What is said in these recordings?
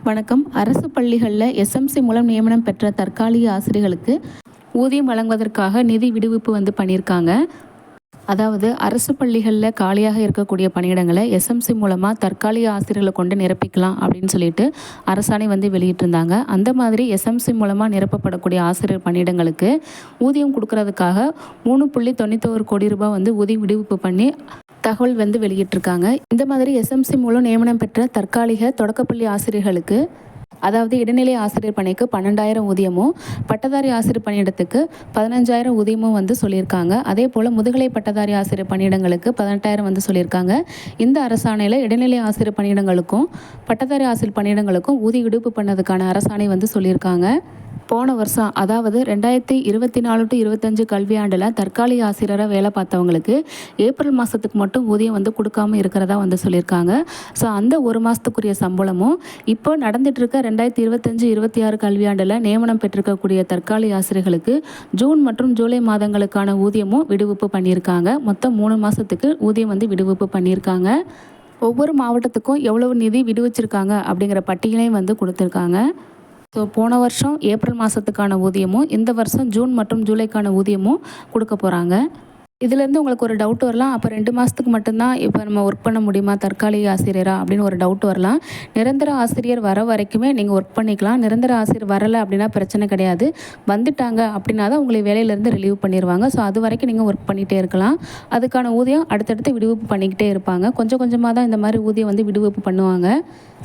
வணக்கம். அரசு பள்ளிகளில் எஸ்எம்சி மூலம் நியமனம் பெற்ற தற்காலிக ஆசிரியர்களுக்கு ஊதியம் வழங்குவதற்காக நிதி விடுவிப்பு பண்ணியிருக்காங்க. அதாவது அரசு பள்ளிகளில் காலியாக இருக்கக்கூடிய பணியிடங்களை எஸ்எம்சி மூலமாக தற்காலிக ஆசிரியர்களை கொண்டு நிரப்பிக்கலாம் அப்படின்னு சொல்லிட்டு அரசாணை வெளியிட்டிருந்தாங்க. அந்த மாதிரி எஸ்எம்சி மூலமாக நிரப்பப்படக்கூடிய ஆசிரியர் பணியிடங்களுக்கு ஊதியம் கொடுக்கறதுக்காக 3.91 கோடி ரூபாய் ஊதிய விடுவிப்பு பண்ணி தகவல் வெளியிட்டிருக்காங்க. இந்த மாதிரி எஸ்எம்சி மூலம் நியமனம் பெற்ற தற்காலிக தொடக்கப்பள்ளி ஆசிரியர்களுக்கு, அதாவது இடைநிலை ஆசிரியர் பணிக்கு 12,000 ஊதியமும், பட்டதாரி ஆசிரியர் பணியிடத்துக்கு 15,000 ஊதியமும் சொல்லியிருக்காங்க. அதே போல் முதுகலை பட்டதாரி ஆசிரியர் பணியிடங்களுக்கு 18,000 சொல்லியிருக்காங்க. இந்த அரசாணையில் இடைநிலை ஆசிரியர் பணியிடங்களுக்கும் பட்டதாரி ஆசிரியர் பணியிடங்களுக்கும் ஊதிய விடுப்பு பண்ணதுக்கான அரசாணை சொல்லியிருக்காங்க. போன வருஷம், அதாவது 2024 to 25 கல்வியாண்டில் தற்காலிக ஆசிரியராக வேலை பார்த்தவங்களுக்கு ஏப்ரல் மாதத்துக்கு மட்டும் ஊதியம் கொடுக்காமல் இருக்கிறதா சொல்லியிருக்காங்க. ஸோ அந்த ஒரு மாதத்துக்குரிய சம்பளமும் இப்போ நடந்துட்டு இருக்க 2025-26 கல்வியாண்டில் நியமனம் பெற்றிருக்கக்கூடிய தற்காலிக ஆசிரியர்களுக்கு ஜூன் மற்றும் ஜூலை மாதங்களுக்கான ஊதியமும் விடுவிப்பு பண்ணியிருக்காங்க. மொத்தம் 3 மாதத்துக்கு ஊதியம் விடுவிப்பு பண்ணியிருக்காங்க. ஒவ்வொரு மாவட்டத்துக்கும் எவ்வளவு நிதி விடுவிச்சிருக்காங்க அப்படிங்கிற பட்டியலையும் கொடுத்துருக்காங்க. ஸோ போன வருஷம் ஏப்ரல் மாதத்துக்கான ஊதியமும், இந்த வருஷம் ஜூன் மற்றும் ஜூலைக்கான ஊதியமும் கொடுக்க போகிறாங்க. இதுலேருந்து உங்களுக்கு ஒரு டவுட் வரலாம், அப்போ 2 மாதத்துக்கு மட்டும்தான் இப்போ நம்ம ஒர்க் பண்ண முடியுமா தற்காலிக ஆசிரியரா அப்படின்னு ஒரு டவுட் வரலாம். நிரந்தர ஆசிரியர் வர வரைக்குமே நீங்கள் ஒர்க் பண்ணிக்கலாம். நிரந்தர ஆசிரியர் வரலை அப்படின்னா பிரச்சனை கிடையாது. வந்துட்டாங்க அப்படின்னா தான் உங்களை வேலையிலேருந்து ரிலீவ் பண்ணிடுவாங்க. ஸோ அது வரைக்கும் நீங்கள் ஒர்க் பண்ணிகிட்டே இருக்கலாம். அதுக்கான ஊதியம் அடுத்தடுத்து விடுவிப்பு பண்ணிக்கிட்டே இருப்பாங்க. கொஞ்சம் கொஞ்சமாக தான் இந்த மாதிரி ஊதியம் விடுவிப்பு பண்ணுவாங்க.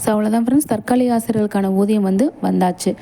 ஸோ அவ்வளோதான் ஃப்ரெண்ட்ஸ், தற்காலிக ஆசிரியர்களுக்கான ஊதியம் வந்தாச்சு.